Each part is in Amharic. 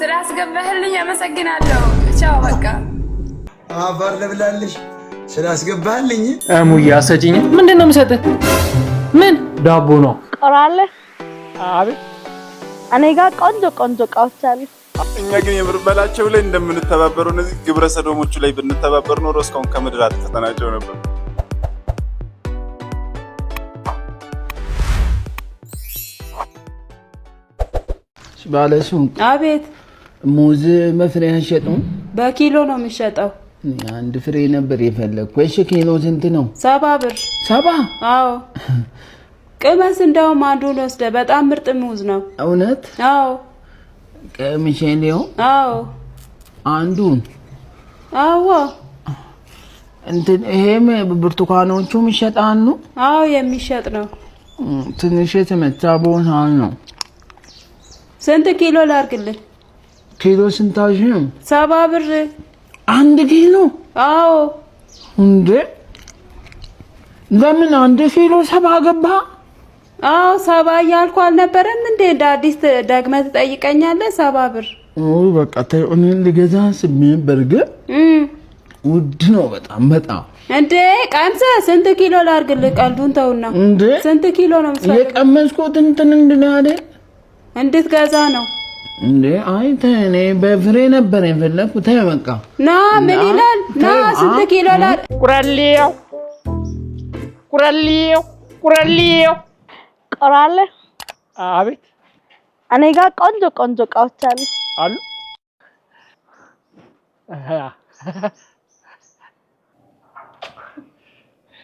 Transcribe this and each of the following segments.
ስላስገባህልኝ አመሰግናለሁ ቻው በቃ አፈር ልብላልሽ ስላስገባህልኝ ሙያ ሰጪኝ ምንድነው የምሰጥህ ምን ዳቦ ነው ቆራለ አቤት እኔ ጋር ቆንጆ እቃዎች አሉ እኛ ግን የምርበላቸው ላይ እንደምንተባበረው እነዚህ ግብረ ሰዶሞቹ ላይ ብንተባበር ኖሮ እስካሁን ከምድር አጥተናቸው ነበር ባለሱ አቤት ሙዝ መፍሬያ ሸጠው በኪሎ ነው የሚሸጠው አንድ ፍሬ ነበር የፈለኩ እሺ ኪሎ ስንት ነው 70 ብር 70 አዎ ቅመስ እንደውም አንዱን ወስደ በጣም ምርጥ ሙዝ ነው እውነት አዎ ቀምሼልው አዎ አንዱን አዎ እንትን ይሄም ብርቱካኖቹም ይሸጣሉ አዎ የሚሸጥ ነው ትንሽ የተመታ ቦታ ነው ስንት ኪሎ ላርግልህ ኪሎ ስንታሽም 70 ብር አንድ ኪሎ አዎ እንዴ ለምን አንድ ኪሎ 70 ገባ አዎ 70 ያልኩ አልነበረም እንዴ ዳዲስ ደግመህ ትጠይቀኛለህ 70 ብር በቃ ታዩን ልገዛ ስሜ በርገር ውድ ነው በጣም እንዴ ቀምሰ ስንት ኪሎ ላርግልህ ቀልዱን ተውና እንዴ ስንት ኪሎ ነው የምትፈልገው የቀመስኩት እንትን እንደናለ እንድትገዛ ነው እንዴ አይ ተኔ በፍሬ ነበር የፈለኩት ተይ በቃ ና ምን ይላል ና ስንት ኪሎ ላር ቁራሌው ቆራለ አቤት እኔ ጋር ቆንጆ እቃዎች አሉ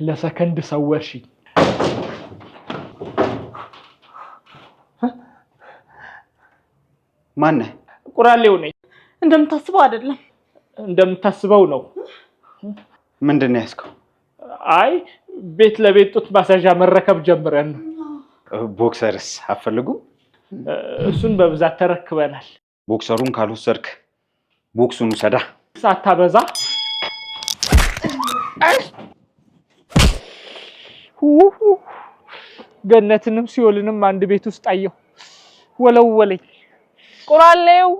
ለሰከንድ ሰወርሽኝ ማን ቁራሌው ነኝ እንደምታስበው አይደለም እንደምታስበው ነው ምንድነው ያስከው አይ ቤት ለቤት ጡት ማሳጃ መረከብ ጀምረን ቦክሰርስ አፈልጉ እሱን በብዛት ተረክበናል ቦክሰሩን ካልወሰድክ ቦክሱን ሰዳ ሳታበዛ ገነትንም ሲኦልንም አንድ ቤት ውስጥ አየሁ ወለወለኝ ቁራሌው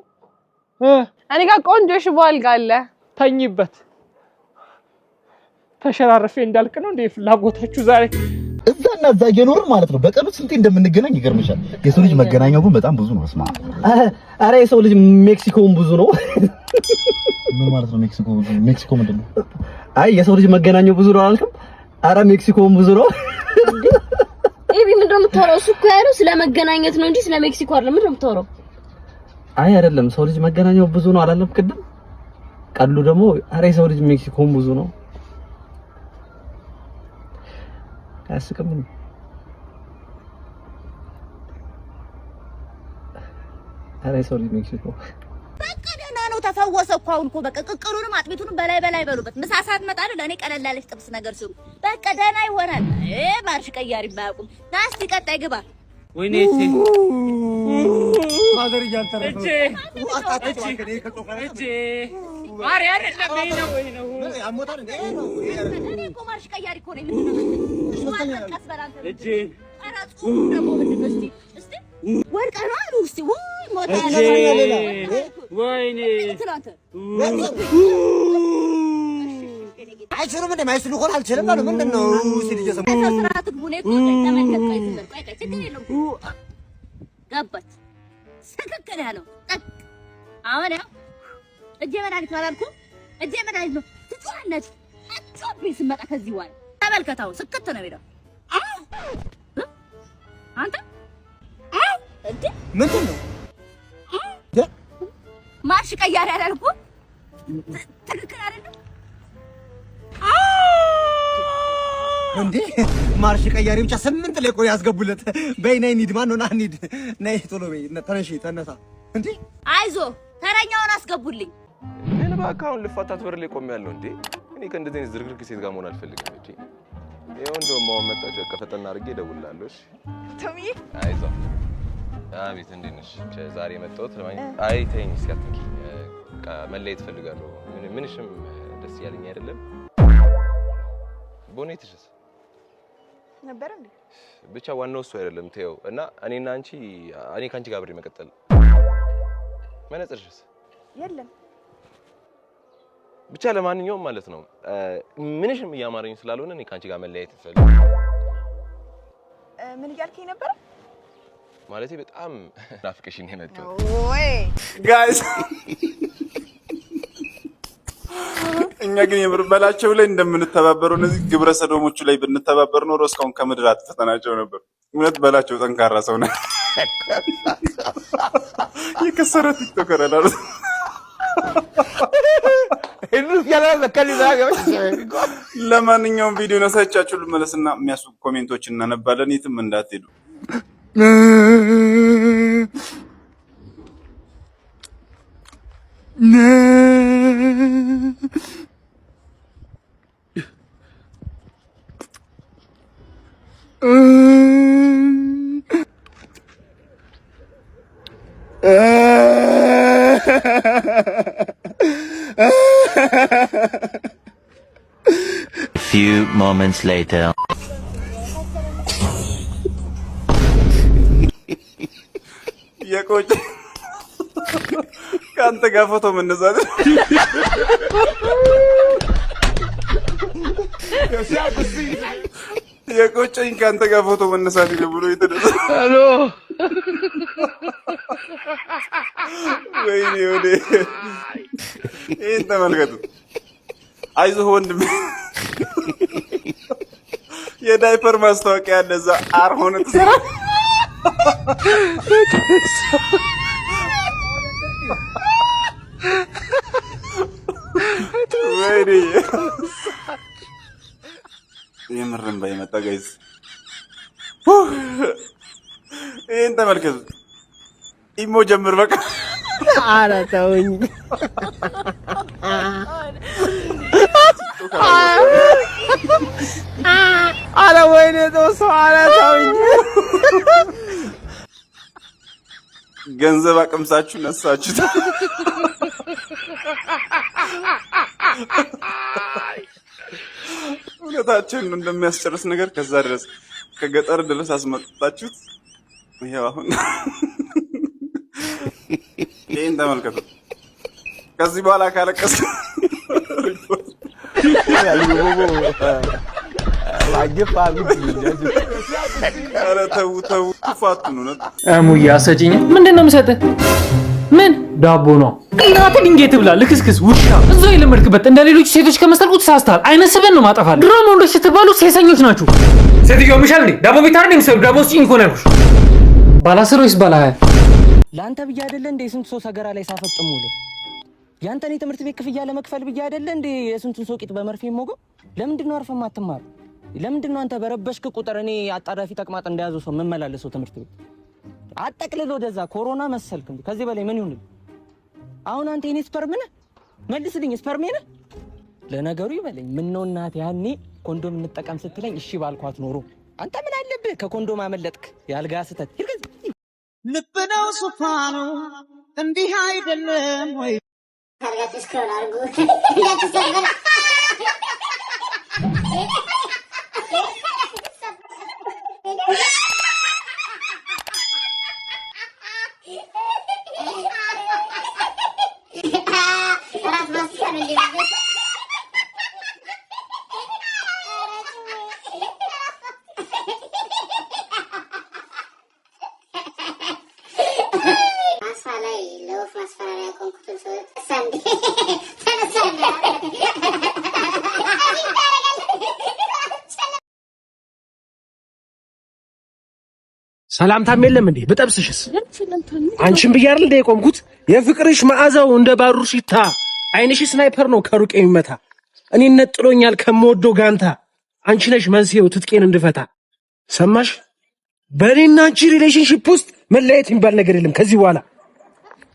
እኔ ጋር ቆንጆ ሽቦ አልጋ አለ ተኝበት ተሸራርፌ እንዳልክ ነው እንዴ ፍላጎታችሁ ዛሬ እዛና እዛ እየኖርን ማለት ነው በቀኑ ስንቴ እንደምንገናኝ ይገርምሻል የሰው ልጅ መገናኛው ግን በጣም ብዙ ነው እስማ አረ የሰው ልጅ ሜክሲኮም ብዙ ነው ምን ማለት ነው ሜክሲኮ ምንድነው አይ የሰው ልጅ መገናኛው ብዙ ነው አልከም አረ ሜክሲኮም ብዙ ነው ኤቢ ምንድነው የምታወራው እሱ እኮ ያለው ስለ መገናኘት ነው እንጂ ስለ ሜክሲኮ አይደለም ምንድነው የምታወራው አይ አይደለም ሰው ልጅ መገናኛው ብዙ ነው አላለም ቅድም ቀሉ ደግሞ አረ የሰው ልጅ ሜክሲኮም ብዙ ነው አስቀም አረ ሰው ልጅ ሜክሲኮ በቃ ደህና ነው ተፈወሰ እኮ አሁን እኮ በቃ ቅቅሉንም አጥሚቱንም በላይ በሉበት ምሳ ሰዓት መጣለ ለኔ ቀለል ያለች ጥብስ ነገር ስሩ በቃ ደህና ይሆናል ማርሽ ቀያሪ ባያቁም ናስቲ ቀጣይ ግባ ወይኔ እቺ ማዘር እያንተረፈ እቺ ማሪ አይደለም ነው አሞታል እንዴ እኔ እኮ ማርሽ ቀያሪ እኮ ነኝ ምንድነው ቀስበራንተ እቺ አራቱ ደግሞ ምንድነው እስቲ ወርቀ ነው አሉ እስቲ ሞታ ወይኔ ትላንተ አይችልም እንዴ ማይስሉ ሆነ አልችልም ነው ምንድነው ሲል እየሰማ ተሰራራት ጉኔ እኮ ተመልከት ቆይ ችግር የለውም ገባት ስክክል ያለው ጠቅ አሁን ያው እጄ መድኃኒት አላልኩም እጄ መድኃኒት ነው ትጫለች አጥቶብኝ ስመጣ ከዚህ በኋላ ተመልከታው ስክት ነው የሚለው አንተ እንዴ ምንድነው ማርሽ ቀያሪ አላልኩም ትክክል አይደለም እንዴ ማርሽ ቀያሪ ብቻ 8 ላይ ቆይ ያስገቡለት በይ ነይ ኒድ ማን ነው ና ኒድ ነይ ቶሎ በይ ተነሺ ተነሳ እንዴ አይዞ ተረኛውን አስገቡልኝ ግን ባካውን ልፋታት በር ላይ ቆሜያለሁ እንዴ እኔ ከእንደዚህ አይነት ዝርግርግ ሴት ጋር መሆን አልፈልግም እንዴ ይሄው እንደውም ማው መጣች በቃ ፈጠና አድርጌ እደውልልሃለሁ እሺ ተምዬ አይዞ አቤት እንዴት ነሽ ዛሬ መጣሁት አይ ተይኝ እስኪ አትንኪ በቃ መለየት እፈልጋለሁ ምንሽም ደስ ያለኝ አይደለም ቦኔትሽስ ነበር እንዴ ብቻ ዋናው እሱ አይደለም ተይው እና እኔና አንቺ እኔ ካንቺ ጋር አብሬ መቀጠል መነጽርሽስ? የለም። ብቻ ለማንኛውም ማለት ነው ምንሽም እያማረኝ ስላልሆነ እኔ ካንቺ ጋር መለያየት እፈልጋለሁ። ምን እያልከኝ ነበር? ማለቴ በጣም ናፍቀሽኝ ነው የመጣው። ወይ ጋይስ እኛ ግን የምርበላቸው ላይ እንደምንተባበረው እነዚህ ግብረ ሰዶሞቹ ላይ ብንተባበር ኖሮ እስካሁን ከምድር አጥፍተናቸው ነበር። እውነት በላቸው ጠንካራ ሰው ነው። የከሰረ ቲክቶከር አላሉ ለማንኛውም ቪዲዮ ነሳቻችሁ ልመለስና የሚያስቡ ኮሜንቶች እናነባለን። የትም እንዳትሄዱ። Few moments later. የቆጨ ካንተ ጋር ፎቶ መነሳት የቆጨኝ ካንተ ጋር ፎቶ መነሳት ብሎ የተነሳ ሄሎ ወይኔ ወዴ ይሄን ተመልከቱ። አይዞህ ወንድም የዳይፐር ማስታወቂያ ያለ እዛ አር ሆነ ተሰራ ወይኔ የምርም ባይመጣ ጋይዝ ይሄን ተመልከቱ። ኢሞ ጀምር በቃ ኧረ ተውኝ። ኧረ ወይኔ ጦሶ ኧረ ተውኝ። ገንዘብ አቅምሳችሁ ነሳችሁት። እውነታችንን እንደሚያስጨርስ ነገር ከዛ ድረስ ከገጠር ድረስ አስመጣችሁት። ይሄው አሁን ይሄን ተመልከቱ። ከዚህ በኋላ ካለቀስ ኧረ ተው ተው ክፋቱን ነው። ሙያ ሰጪኝ። ምንድን ነው የምሰጥህ? ምን ዳቦ ነው? እናት ድንጋይ ትብላ ልክስክስ ውሻ። እዛው የለመድክበት እንደ ሌሎች ሴቶች ከመሰልኩ ተሳስተሃል። አይነ ስብን ነው ማጠፋል። ድሮም ወንዶች ስትባሉ ሴሰኞች ናችሁ። ሴትዮ ምሻል እንዴ ዳቦ ቤት አይደል የሚሰሩ? ዳቦ ስጪኝ እኮ ነው ያልኩሽ። ባላስር ወይስ ባላሀያ? ለአንተ ብዬ አይደለ እንዴ ስንት ሰው ሰገራ ላይ ሳፈጥም ውሎ ያንተን የትምህርት ቤት ክፍያ ለመክፈል ብዬ አይደለ እንዴ የስንቱን ሰው ቂጥ በመርፌ ሞገው? ለምንድን ነው አርፈህ ማትማር? ለምንድን ነው አንተ በረበሽክ ቁጥር እኔ አጣዳፊ ተቅማጥ እንደያዘው ሰው መመላለሰው ትምህርት ቤት አጠቅልሎ ወደዛ ኮሮና መሰልክ እንዴ? ከዚህ በላይ ምን ይሁን? አሁን አንተ የኔ ስፐርም ነህ? መልስልኝ፣ ስፐርም ነህ? ለነገሩ ይበለኝ ምን ነው እናት ያኔ ኮንዶም እንጠቀም ስትለኝ እሺ ባልኳት ኖሮ አንተ ምን አለብህ ከኮንዶም አመለጥክ። ያልጋ ስተት ልብ ነው ሱፋኑ እንዲህ አይደለም ወይ? ታርጋትስ ከራርጉ እንዳትሰበር ሰላምታም የለም እንዴ? በጠብስሽስ አንቺን ብዬ አይደል እንደ የቆምኩት? የፍቅርሽ መዓዛው እንደ ባሩር ሽታ፣ አይንሽ ስናይፐር ነው ከሩቅ የሚመታ። እኔን ነጥሎኛል ከምወደው ጋንታ፣ አንቺ ነሽ መንስኤው ትጥቄን እንድፈታ። ሰማሽ? በእኔና አንቺ ሪሌሽንሺፕ ውስጥ መለየት የሚባል ነገር የለም ከዚህ በኋላ።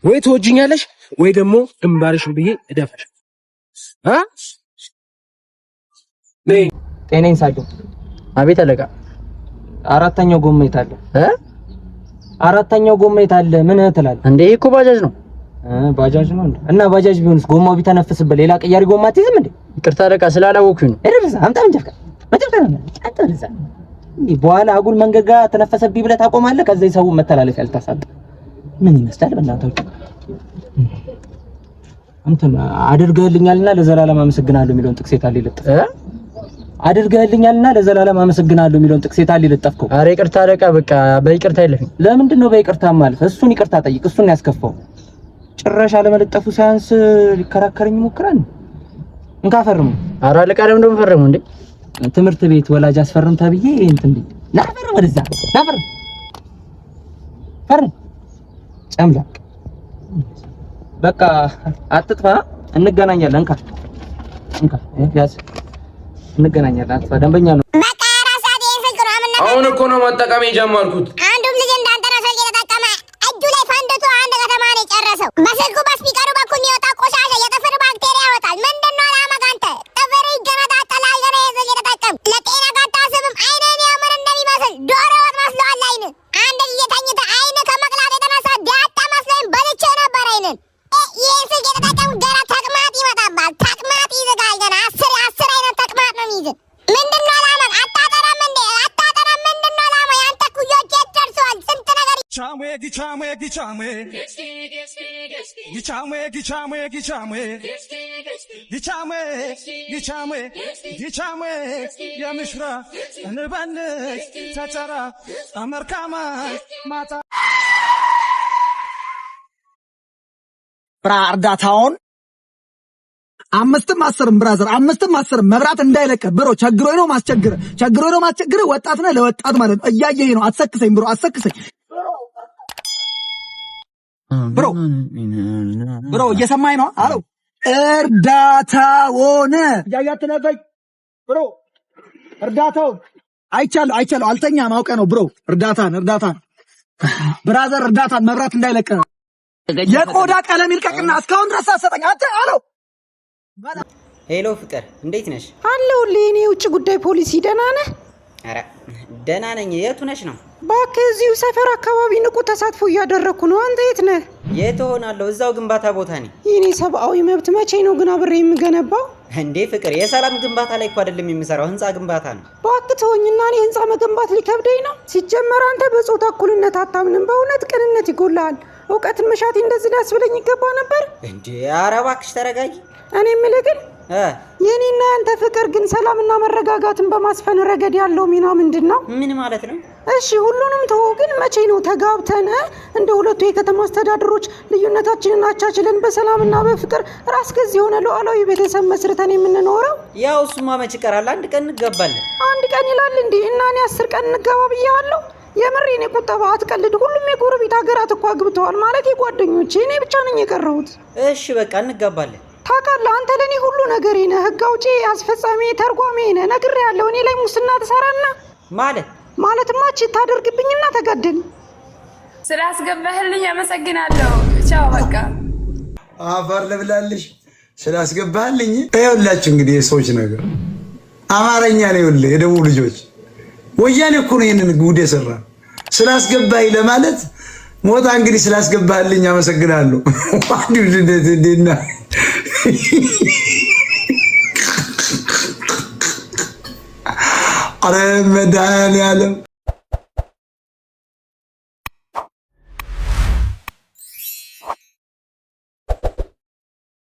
ወይ ትወጂኛለሽ ወይ ደግሞ ግንባርሽን ብዬ እደፈሽ። ጤነኝ ሳይሆን አቤት አለቃ። አራተኛው ጎማ የት አለ? አራተኛው ጎማ የት አለ? ምን ትላለህ እንዴ? እኮ ባጃጅ ነው። ባጃጅ ነው እንዴ? እና ባጃጅ ቢሆንስ ጎማው ቢተነፍስበት ሌላ ቀያሪ ጎማ አትይዝም እንዴ? ይቅርታ አለቃ ስላላወኩኝ ነው። እረዛ አምጣ እንጀፍካ መጀፈካ ነው አጥርዛ በኋላ አጉል መንገድ ጋር ተነፈሰብኝ ብለህ ታቆማለህ። ከዛ ይሰው መተላለፍ ያልታሳጣ ምን ይመስላል በእናንተ አንተም አድርገህልኛልና ለዘላለም አመሰግናለሁ የሚለውን ጥቅስ ታል ይለጥፍ አድርገህልኛልና ለዘላለም አመሰግናለሁ የሚለውን ጥቅስ ታል ይለጥፍከው። ኧረ ይቅርታ አለቃ፣ በቃ በይቅርታ አይለፍም። ለምንድን ነው በይቅርታ ማለፍ? እሱን ይቅርታ ጠይቅ። እሱን ያስከፋው ጭራሽ አለመለጠፉ ሳያንስ ሊከራከረኝ ይሞክራል። እንካፈርም። ኧረ አለቃ ለምን ነው ፈረሙ እንዴ? ትምህርት ቤት ወላጅ አስፈርም ተብዬ እንትን ቤት ናፈር ወደዛ ናፈር ፈር ጨምላቅ በቃ አትጥፋ። እንገናኛለን። እንካ ያዝ እንገናኛለን። አትጥፋ። ደንበኛ ነው። በቃ ራሳት የፍቅሩ አምና አሁን እኮ ነው መጠቀም የጀመርኩት። አንዱም ልጅ እንዳንተ ነው ስልክ የተጠቀመ እጁ ላይ ፈንድቶ አንድ ከተማ ነው የጨረሰው። በስልኩ በስፒከሩ በኩል የሚወጣ ቆሻሻ የጥፍር ባክቴሪያ ያወጣል። ምንድነው ዓላማ ካንተ? ጥፍር ይገነጣጠላል። ገና የስልክ የተጠቀም ለጤና ካታስብም አይነን ያምር እንደሚመስል ዶሮ ወጥ መስሏል። አይን አንድ ጊዜ ተኝተ አይን ከመቅላት የተነሳ ዳጣ መስሎኝ በልቼ ነበር። አይንን ይህ ስልክ የተጠቀም ገና ተቅማጥ ይመጣባል። ተቅማጥ ይዝጋል። ገና አስር አይነት ተቅማጥ ነው የሚይዝ። ምንድነው ዓላማ? አታጠራም እንዴ? አታጠራም። ምንድነው ዓላማ? ያንተ ኩዮች የት ደርሰዋል? ስንት ነገር የምሽራ እንበልሽ ተጨራ አመርካማ ማታ እርዳታውን 5ም 10ም ብራዘር 5ም 10ም መብራት እንዳይለቀ ብሮ ቸግሮኝ ነው ማስቸግር ወጣት ነህ ለወጣት ማለት ነው። እያየኸኝ ነው። አትሰክሰኝ ብሮ አትሰክሰኝ ብሮ እየሰማኝ ነው። አሎ እርዳታውን ያያትነፈኝ ብሮ እርዳታውን አይቻለሁ አልተኛም አውቀ ነው ብሮ እርዳታን ብራዘር እርዳታን መብራት እንዳይለቀ የቆዳ ቀለም ይልቀቅና እስካሁን ድረስ አሰጠኝ። አንተ አሎ ሄሎ ፍቅር እንዴት ነሽ? አለሁልህ። የኔ የውጭ ጉዳይ ፖሊሲ ደህና ነህ? ኧረ ደህና ነኝ። የቱ ነሽ ነው? እባክህ እዚሁ ሰፈር አካባቢ ንቁ ተሳትፎ እያደረኩ ነው። አንተ የት ነህ? የት እሆናለሁ? እዛው ግንባታ ቦታ ነኝ። የኔ ሰብአዊ መብት መቼ ነው ግን አብሬ የምገነባው? እንዴ ፍቅር የሰላም ግንባታ ላይ እኮ አይደለም የምሰራው፣ ህንጻ ግንባታ ነው። እባክህ ተወኝና እኔ ህንጻ መገንባት ሊከብደኝ ነው። ሲጀመር አንተ በጾታ እኩልነት አታምንም። በእውነት ቅንነት ይጎልሃል። እውቀትን መሻቴ እንደዚህ ሊያስብለኝ ይገባ ነበር እንዴ? ኧረ እባክሽ ተረጋጊ። እኔ የምልህ ግን የኔና ያንተ ፍቅር ግን ሰላምና መረጋጋትን በማስፈን ረገድ ያለው ሚና ምንድን ነው? ምን ማለት ነው? እሺ ሁሉንም ተወው፣ ግን መቼ ነው ተጋብተን እንደ ሁለቱ የከተማ አስተዳደሮች ልዩነታችንን አቻችለን በሰላምና በፍቅር ራስ ገዝ የሆነ ሉዓላዊ ቤተሰብ መስርተን የምንኖረው? ያው እሱማ መች ይቀራል፣ አንድ ቀን እንጋባለን። አንድ ቀን ይላል እንዴ? እና እኔ 10 ቀን እንጋባ ብያለሁ። የምሬን ቁጠባ አትቀልድ። ሁሉም የጎረቤት ሀገራት እኮ አግብተዋል ማለት የጓደኞቼ፣ እኔ ብቻ ነኝ የቀረሁት። እሺ በቃ እንጋባለን። ታውቃለህ አንተ ለኔ ሁሉ ነገሬ ነህ። ህግ አውጪ፣ አስፈጻሚ፣ ተርጓሚ ነህ። ነግሬሃለሁ። እኔ ላይ ሙስና ትሰራና ማለትማ ቺት ታደርግብኝና ተጋደል። ስላስገባህልኝ አመሰግናለሁ። ቻው በቃ አፈር ልብላልሽ ስላስገባህልኝ። ይኸውላችሁ እንግዲህ የሰዎች ነገር አማርኛ ነው። ይኸውልህ የደቡብ ልጆች ወያኔ እኮ ነው ይሄንን ጉድ የሰራ። ስላስገባኝ ለማለት ሞታ እንግዲህ ስላስገባህልኝ አመሰግናለሁ። እንዴና አረ መድኃኒዓለም